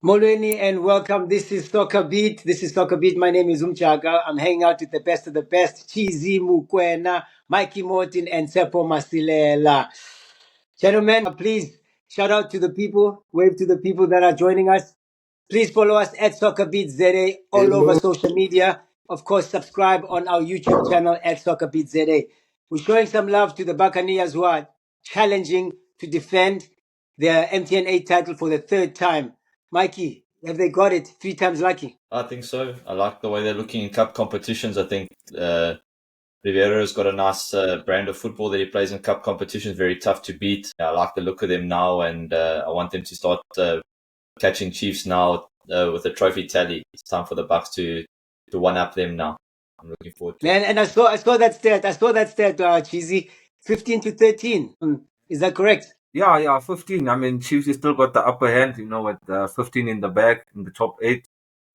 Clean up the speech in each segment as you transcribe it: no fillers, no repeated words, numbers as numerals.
Molweni and welcome. This is SoccerBeat. My name is Umjaka. I'm hanging out with the best of the best. Cheezboy Mokoena, Mikey Morton, and Tsepo Masilela. Gentlemen, please shout out to the people. Wave to the people that are joining us. Please follow us at SoccerBeat ZA all over social media. Of course, subscribe on our YouTube channel at SoccerBeat ZA. We're showing some love to the Buccaneers who are challenging to defend their MTN8 title for the third time. Mikey, have they got it 3 times lucky? I think so. I like the way they're looking in cup competitions. I think Rivera's got a nice brand of football that he plays in cup competitions, very tough to beat. I like the look of them now, and I want them to start catching Chiefs now with the trophy tally. It's time for the Bucks to one-up them now. I'm looking forward to it. Man, and I saw that stat, Cheesy, 15-13. Is that correct? Yeah, 15. I mean, Chiefs has still got the upper hand, with 15 in the bag in the top 8.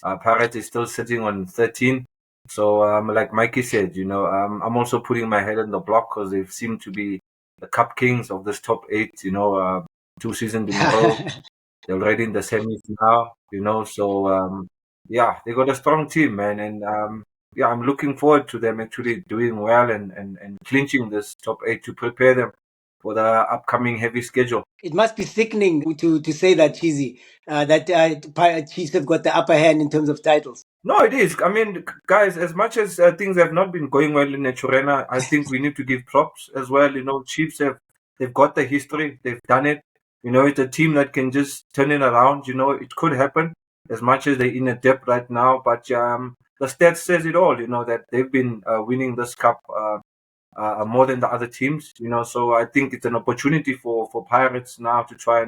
Pirates is still sitting on 13. So, like Mikey said, I'm also putting my head on the block because they seem to be the cup kings of this top 8, 2 seasons in a row. They're already in the semis now, so, yeah, they got a strong team, man. And, yeah, I'm looking forward to them actually doing well and clinching this top 8 to prepare them for the upcoming heavy schedule. It must be sickening to say that, Cheesy, that Chiefs have got the upper hand in terms of titles. No, it is. I mean, guys, as much as things have not been going well in Naturena, I think we need to give props as well. Chiefs they've got the history, they've done it. It's a team that can just turn it around. It could happen as much as they're in a dip right now. But the stats says it all. That they've been winning this cup more than the other teams. So I think it's an opportunity for Pirates now to try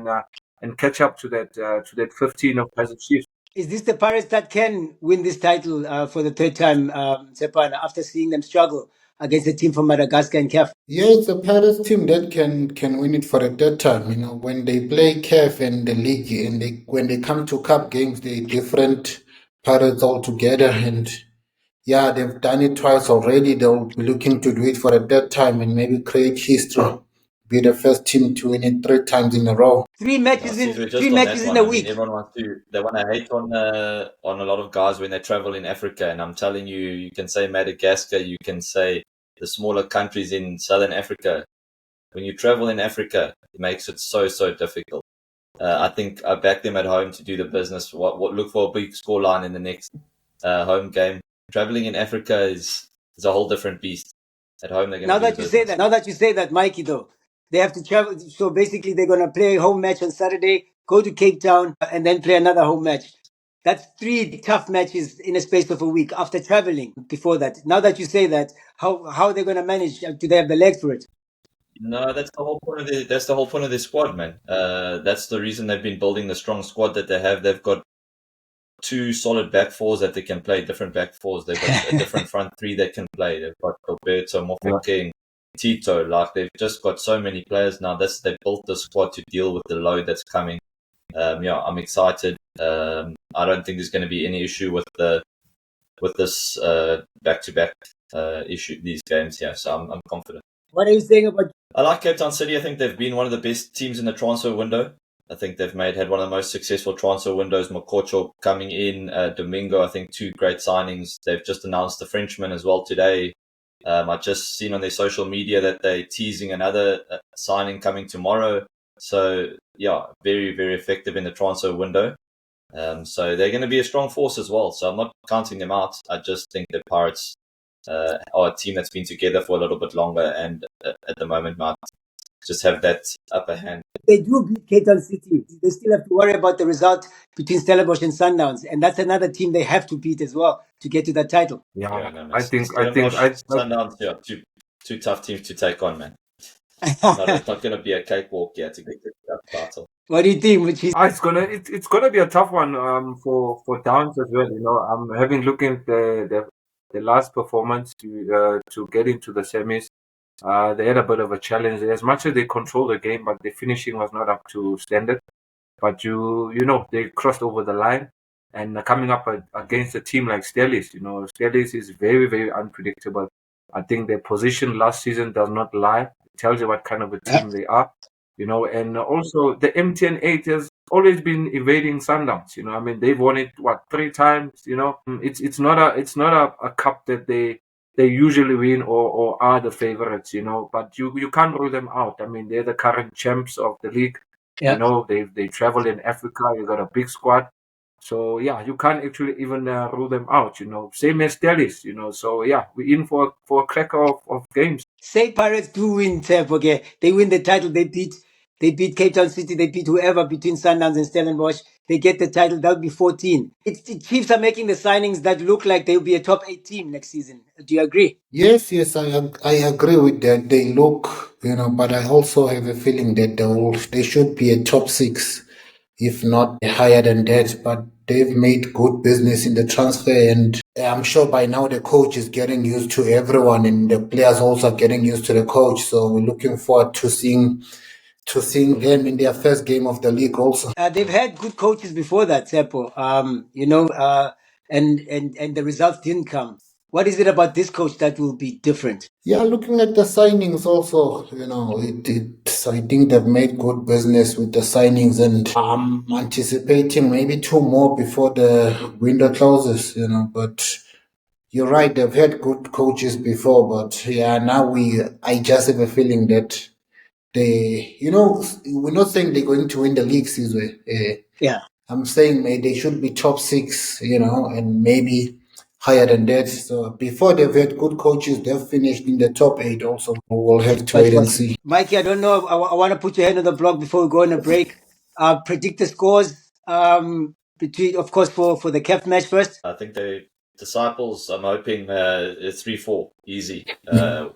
and catch up to that 15 of Kaizer Chiefs. Is this the Pirates that can win this title for the third time, Tsepo, after seeing them struggle against a team from Madagascar and CAF? Yeah, it's a Pirates team that can win it for a third time. When they play CAF and the league, and when they come to cup games, they different Pirates altogether. And yeah, they've done it twice already. They'll be looking to do it for a third time and maybe create history. Be the first team to win it 3 times in a row. 3 matches in a week. Everyone they want to hate on a lot of guys when they travel in Africa, and I'm telling you, you can say Madagascar, you can say the smaller countries in Southern Africa. When you travel in Africa, it makes it so difficult. I think I back them at home to do the business. What look for a big scoreline in the next home game. Traveling in Africa is a whole different beast. At home, they're going now that you say that, Mikey, though, they have to travel. So basically, they're going to play a home match on Saturday, go to Cape Town, and then play another home match. That's 3 tough matches in a space of a week after traveling before that. Now that you say that, how are they going to manage? Do they have the legs for it? No, that's the whole point of their squad, man. That's the reason they've been building the strong squad that they have. They've got 2 solid back fours that they can play, different back fours. They've got a different front 3 that can play. They've got Roberto, Mofokeng, Tito. Like, they've just got so many players now. They built the squad to deal with the load that's coming. I'm excited. I don't think there's going to be any issue with this back-to-back issue, these games here. So I'm confident. What are you saying about? I like Cape Town City. I think they've been one of the best teams in the transfer window. I think they've had one of the most successful transfer windows. Makocho coming in, Domingo, I think 2 great signings. They've just announced the Frenchman as well today. I just seen on their social media that they're teasing another signing coming tomorrow. So, yeah, very, very effective in the transfer window. So they're going to be a strong force as well. So I'm not counting them out. I just think the Pirates are a team that's been together for a little bit longer and at the moment might just have that upper hand. They do beat Cape Town City. They still have to worry about the result between Stellenbosch and Sundowns, and that's another team they have to beat as well to get to that title. I think Sundowns, two tough teams to take on, man. It's not going to be a cakewalk yet to get the title. What do you think? It's gonna be a tough one for Downs as well. I'm having looked at the last performance to get into the semis. They had a bit of a challenge. As much as they controlled the game, but the finishing was not up to standard. But they crossed over the line, and coming up against a team like Stellis, Stellis is very, very unpredictable. I think their position last season does not lie. It tells you what kind of a team they are. And also the MTN8 always been evading Sundowns. I mean, they've won it 3 times. It's not a cup that they usually win or are the favorites. But you can't rule them out. I mean, they're the current champs of the league. Yeah. They travel in Africa. You got a big squad. So yeah, you can't actually even rule them out. Same as Stelis. So yeah, we're in for a cracker of games. Say Pirates do win, Tsepo, okay? They win the title. They beat Cape Town City. They beat whoever between Sundowns and Stellenbosch. They get the title. That'll be 14. The Chiefs are making the signings that look like they'll be a top 8 team next season. Do you agree? Yes, I agree with that. They look, but I also have a feeling that they should be a top 6, if not higher than that. But they've made good business in the transfer, and I'm sure by now the coach is getting used to everyone, and the players also are getting used to the coach. So we're looking forward to seeing them in their first game of the league also. They've had good coaches before that, Tsepo. And the results didn't come. What is it about this coach that will be different? Yeah, looking at the signings also, I think they've made good business with the signings, and I'm anticipating maybe 2 more before the window closes, but you're right, they've had good coaches before, but yeah, now I just have a feeling that we're not saying they're going to win the league, Cheezboy. Yeah. I'm saying maybe they should be top 6, and maybe higher than that. So before they've had good coaches, they've finished in the top 8 also. We'll have to wait and see. Mikey, I don't know. I want to put your hand on the block before we go on a break. Predict the scores between, of course, for the CAF match first. I think the Disciples, I'm hoping 3-4, easy.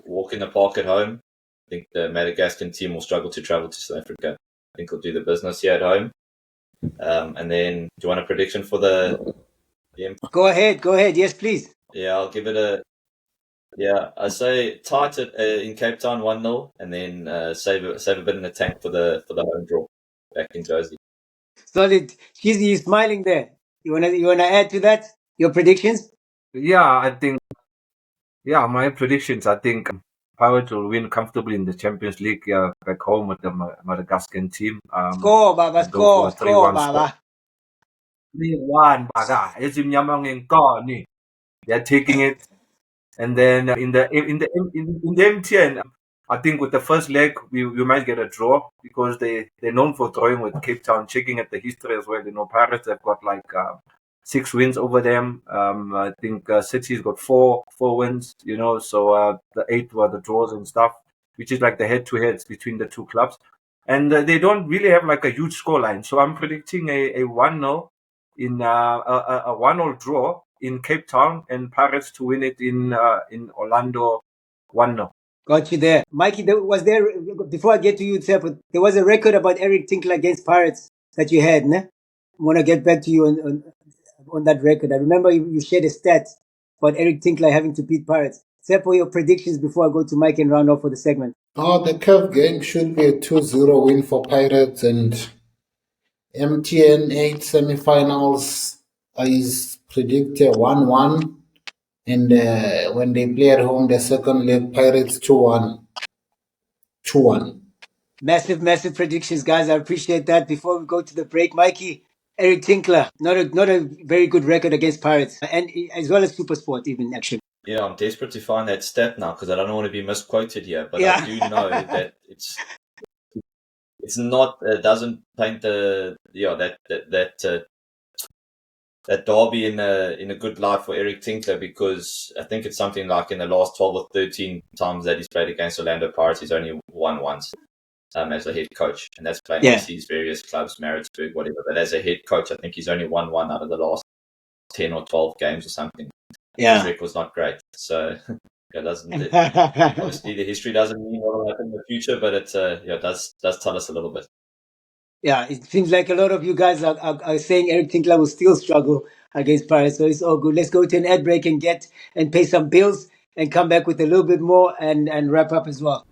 Walk in the park at home. I think the Madagascan team will struggle to travel to South Africa. I think we'll do the business here at home. And then, do you want a prediction for the Go ahead. Yes, please. Yeah, I'll give it I say tight in Cape Town 1-0, and then save a bit in the tank for the home draw back in Josie. Solid. Cheesy, you smiling there. You wanna add to that? Your predictions? Yeah, my predictions. I think Pirates will win comfortably in the Champions League back home with the Madagascan team. Score, Baba. Score, Baba. 3-1, Baga. They're taking it. And then in the MTN, I think with the first leg we might get a draw because they're known for drawing with Cape Town. Checking at the history as well, Pirates have got like 6 wins over them. I think City's got 4 wins. So the 8 were the draws and stuff, which is like the head-to-heads between the 2 clubs, and they don't really have like a huge scoreline. So I'm predicting a 1-0 in a 1-0 draw in Cape Town, and Pirates to win it in Orlando 1-0. Got you there. Mikey, before I get to you, Tsepo, there was a record about Eric Tinkler against Pirates that you had, ne? I want to get back to you on that record. I remember you shared a stat about Eric Tinkler having to beat Pirates. Tsepo, your predictions before I go to Mike and round off for the segment. The CAF game should be a 2-0 win for Pirates, and MTN8 semifinals is predicted 1-1, and when they play at home, the second leg, Pirates 2-1. Massive predictions, guys. I appreciate that. Before we go to the break, Mikey, Eric Tinkler, not a very good record against Pirates, and as well as SuperSport even, actually. Yeah, I'm desperate to find that stat now because I don't want to be misquoted here, but I do know that it's not doesn't paint that derby in a good light for Eric Tinkler, because I think it's something like in the last 12 or 13 times that he's played against Orlando Pirates, he's only won once as a head coach, and that's playing against these various clubs, Maritzburg, whatever. But as a head coach, I think he's only won one out of the last 10 or 12 games or something. Yeah, his record's not great, so obviously the history doesn't mean what will happen in the future, but it does tell us a little bit. Yeah, it seems like a lot of you guys are saying Eric Tinkler will still struggle against Pirates, so it's all good. Let's go to an ad break and pay some bills and come back with a little bit more and wrap up as well.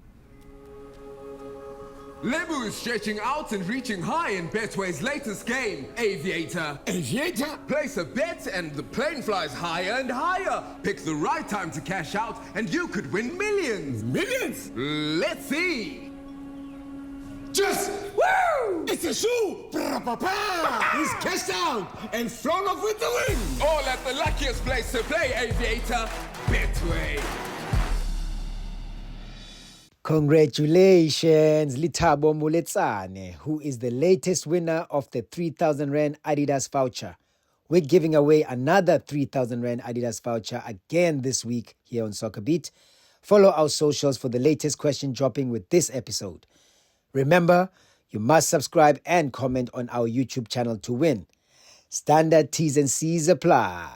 Lebu is stretching out and reaching high in Betway's latest game, Aviator. Aviator? Place a bet and the plane flies higher and higher. Pick the right time to cash out and you could win millions. Millions? Let's see. Just woo! It's a shoe! He's cashed out and flown off with the win! All at the luckiest place to play, Aviator, Betway. Congratulations, Litabo Muletsane, who is the latest winner of the 3,000 Rand Adidas voucher. We're giving away another 3,000 Rand Adidas voucher again this week here on SoccerBeat. Follow our socials for the latest question dropping with this episode. Remember, you must subscribe and comment on our YouTube channel to win. Standard T's and C's apply.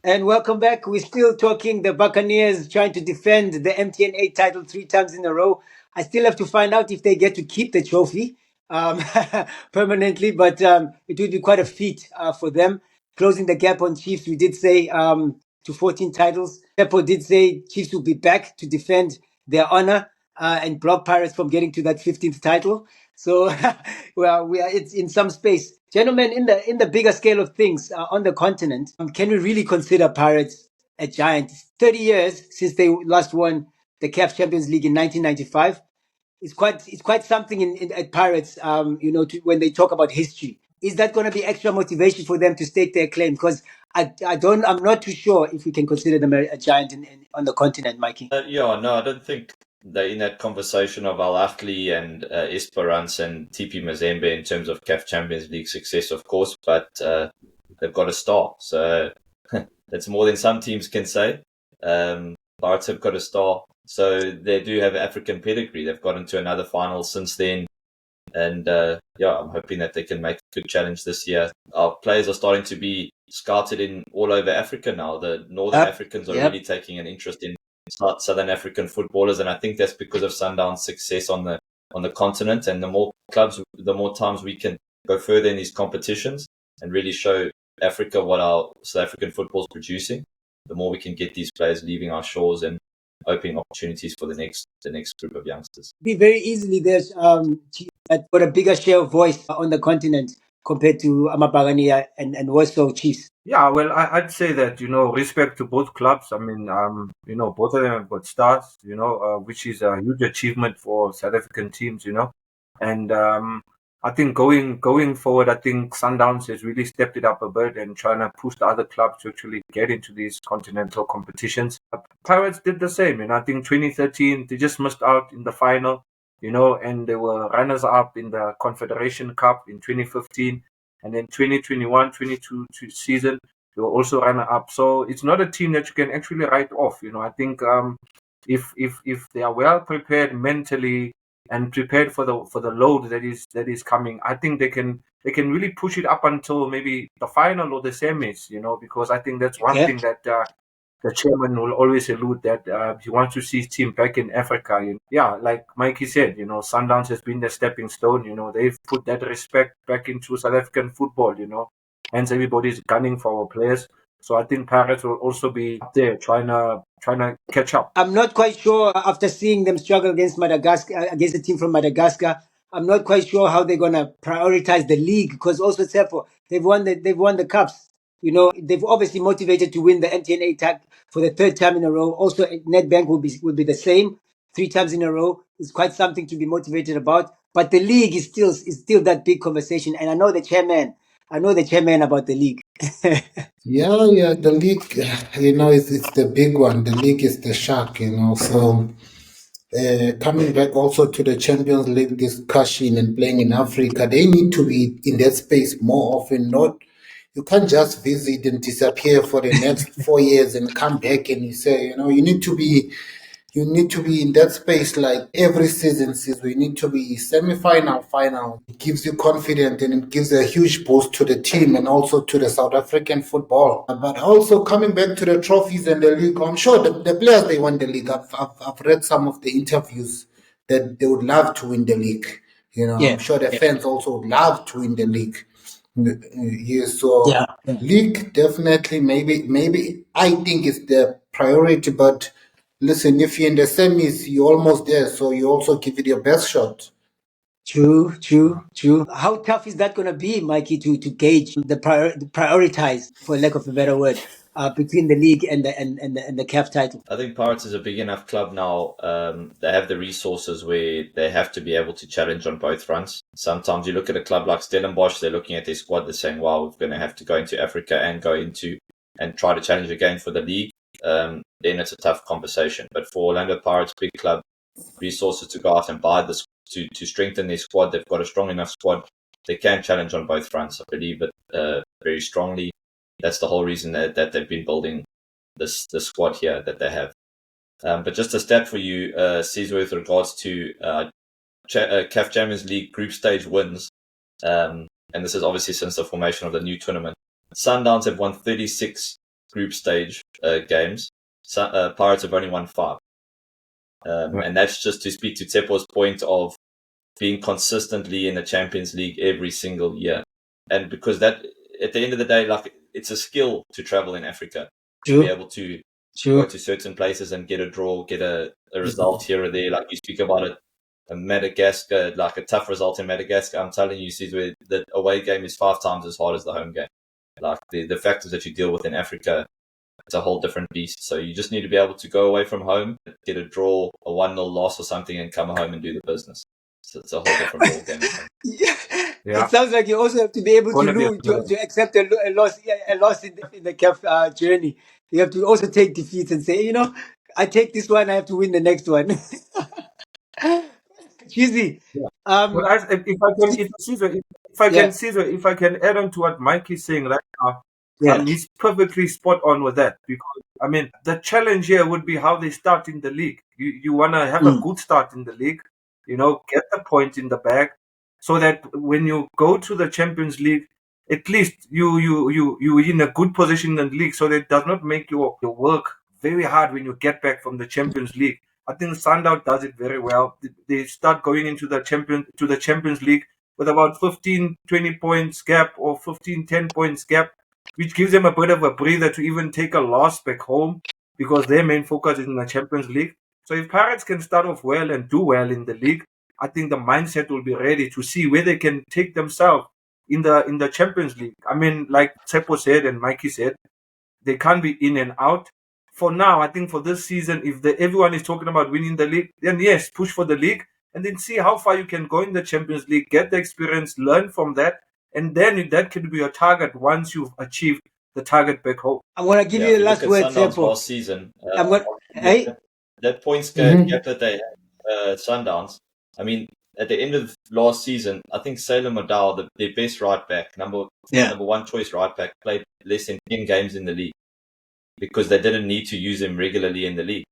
And welcome back. We're still talking the Buccaneers trying to defend the MTN8 title 3 times in a row. I still have to find out if they get to keep the trophy permanently, but it would be quite a feat for them. Closing the gap on Chiefs, we did say to 14 titles. Tsepo did say Chiefs will be back to defend their honor and block Pirates from getting to that 15th title. So, well, it's in some space. Gentlemen, in the bigger scale of things on the continent, can we really consider Pirates a giant? It's 30 years since they last won the CAF Champions League in 1995. It's quite something at Pirates, when they talk about history. Is that going to be extra motivation for them to stake their claim? Because I'm not too sure if we can consider them a giant on the continent, Mikey. No, I don't think they're in that conversation of Al Ahly and Esperance and TP Mazembe in terms of CAF Champions League success, of course, but they've got a star. So that's more than some teams can say. Pirates have got a star. So they do have African pedigree. They've got into another final since then. And I'm hoping that they can make a good challenge this year. Our players are starting to be scouted in all over Africa now. The Northern Africans are really taking an interest in Southern African footballers, and I think that's because of Sundowns' success on the continent. And the more clubs, the more times we can go further in these competitions and really show Africa what our South African football is producing, the more we can get these players leaving our shores and opening opportunities for the next group of youngsters. Be very easily there's that got a bigger share of voice on the continent compared to Amabagania and Warsaw Chiefs. Yeah, well, I'd say that, respect to both clubs. I mean, both of them have got stars, which is a huge achievement for South African teams, And I think going forward, I think Sundowns has really stepped it up a bit and trying to push the other clubs to actually get into these continental competitions. Pirates did the same, I think 2013, they just missed out in the final, and they were runners-up in the Confederation Cup in 2015. And then 2021-22 season, they were also runner-up. So it's not a team that you can actually write off. I think if they are well prepared mentally and prepared for the load that is coming, I think they can really push it up until maybe the final or the semis. Because I think that's one thing that the chairman will always allude that he wants to see his team back in Africa. Yeah, like Mikey said, Sundowns has been the stepping stone. They've put that respect back into South African football. Hence everybody's gunning for our players. So I think Pirates will also be up there trying to catch up. I'm not quite sure after seeing them struggle against Madagascar, against a team from Madagascar. I'm not quite sure how they're gonna prioritize the league because also Tsepo, they've won the cups. They've obviously motivated to win the MTN8 tag for the third time in a row. Also, Nedbank will be the same 3 times in a row. It's quite something to be motivated about. But the league is still that big conversation. And I know the chairman about the league. Yeah, the league, it's the big one. The league is the shark, So coming back also to the Champions League discussion and playing in Africa, they need to be in that space more often. You can't just visit and disappear for the next 4 years and come back and you say, you need to be in that space like every season. We need to be semi-final, final. It gives you confidence and it gives a huge boost to the team and also to the South African football. But also coming back to the trophies and the league, I'm sure the players, they won the league. I've read some of the interviews that they would love to win the league. I'm sure the fans also would love to win the league. League definitely, maybe I think it's the priority, but listen, if you're in the semis, you're almost there, so you also give it your best shot. True. How tough is that going to be, Mikey, to gauge the prioritize, for lack of a better word, between the league and the CAF title? I think Pirates is a big enough club now. They have the resources where they have to be able to challenge on both fronts. Sometimes you look at a club like Stellenbosch, they're looking at their squad, they're saying, wow, we're going to have to go into Africa and try to challenge again for the league. Then it's a tough conversation. But for Orlando Pirates, big club, resources to go out and buy this to strengthen their squad. They've got a strong enough squad. They can challenge on both fronts. I believe it very strongly. That's the whole reason that they've been building the squad here that they have. But just a stat for you, Cheezboy, with regards to CAF Champions League group stage wins, and this is obviously since the formation of the new tournament. Sundowns have won 36 group stage games. Pirates have only won 5. And that's just to speak to Tsepo's point of being consistently in the Champions League every single year. And because that, at the end of the day, like, it's a skill to travel in Africa, to be able to go to certain places and get a draw, get a result here or there. Like you speak about it, Madagascar, like a tough result in Madagascar. I'm telling you, Cheezboy, the away game is 5 times as hard as the home game. Like the factors that you deal with in Africa, it's a whole different beast. So you just need to be able to go away from home, get a draw, a 1-0 loss or something, and come home and do the business. So it's a whole different ball game. Yeah. It sounds like you also have to be able to lose, to accept a loss in the CAF journey. You have to also take defeats and say, I take this one, I have to win the next one. Cheesy. Well, if I can add on to what Mike is saying right now, he's perfectly spot on with that, because I mean the challenge here would be how they start in the league. You want to have a good start in the league, get the point in the bag, so that when you go to the Champions League, at least you in a good position in the league, so that it does not make your work very hard when you get back from the Champions League. I think Sundown does it very well. They start going into the Champions League with about 15, 20 points gap, or 15, 10 points gap, which gives them a bit of a breather to even take a loss back home, because their main focus is in the Champions League. So if Pirates can start off well and do well in the league, I think the mindset will be ready to see where they can take themselves in the Champions League. I mean, like Tsepo said and Mikey said, they can't be in and out. For now, I think for this season, if everyone is talking about winning the league, then yes, push for the league, and then see how far you can go in the Champions League, get the experience, learn from that, and then that could be your target once you've achieved the target back home. I'm going to give you the last word, Tsepo. Last season, that points gap that they had, Sundowns. I mean, at the end of last season, I think Salem Modal, their best right back, number one choice right back, played less than 10 games in the league, because they didn't need to use him regularly in the league.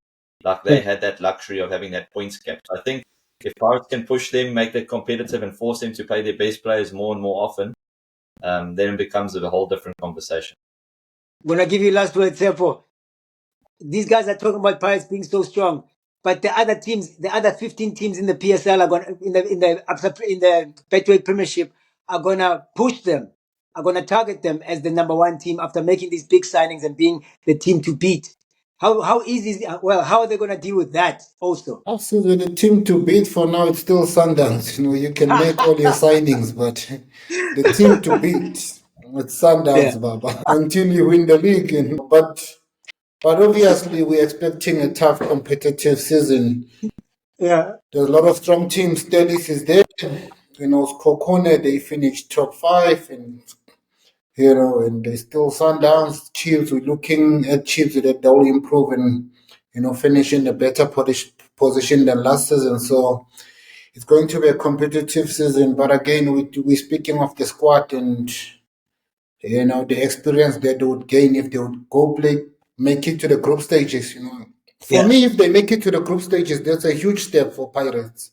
Like, they had that luxury of having that points cap. I think if Pirates can push them, make them competitive, and force them to play their best players more and more often, then it becomes a whole different conversation. I'm going to give you last word, Tsepo. These guys are talking about Pirates being so strong, but the other teams, the other 15 teams in the PSL are going in the Betway Premiership are going to push them, are going to target them as the number 1 team after making these big signings and being the team to beat. How easy is it? Well, how are they going to deal with that also? So the team to beat for now, it's still Sundowns. You can make all your signings, but the team to beat, it's Sundowns, Baba, until you win the league. But obviously, we're expecting a tough, competitive season. Yeah. There's a lot of strong teams. Dennis is there. Kokone, they finished top 5, and they still Sundowns. Chiefs, we're looking at Chiefs that they'll improve and, finish in a better position than last season. So it's going to be a competitive season. But again, we're speaking of the squad and, the experience that they would gain if they would make it to the group stages. For me, if they make it to the group stages, that's a huge step for Pirates.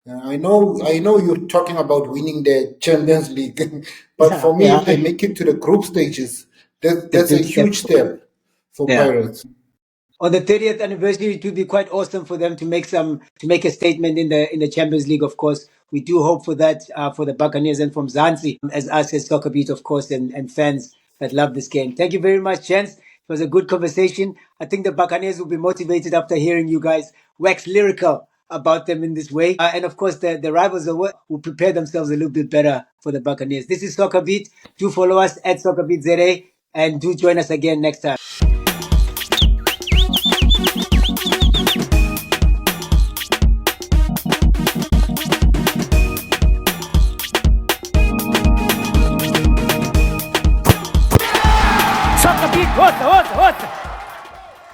I know you're talking about winning the Champions League, but for me, if they make it to the group stages, that's a huge step for Pirates. On the 30th anniversary, it would be quite awesome for them to make a statement in the Champions League. Of course, we do hope for that for the Buccaneers and from Zanzi, as us as SoccerBeat, of course, and fans that love this game. Thank you very much, gents. It was a good conversation. I think the Buccaneers will be motivated after hearing you guys wax lyrical about them in this way. And of course, the rivals will prepare themselves a little bit better for the Buccaneers. This is SoccerBeat. Do follow us at SoccerBeat and do join us again next time. SoccerBeat, ouça!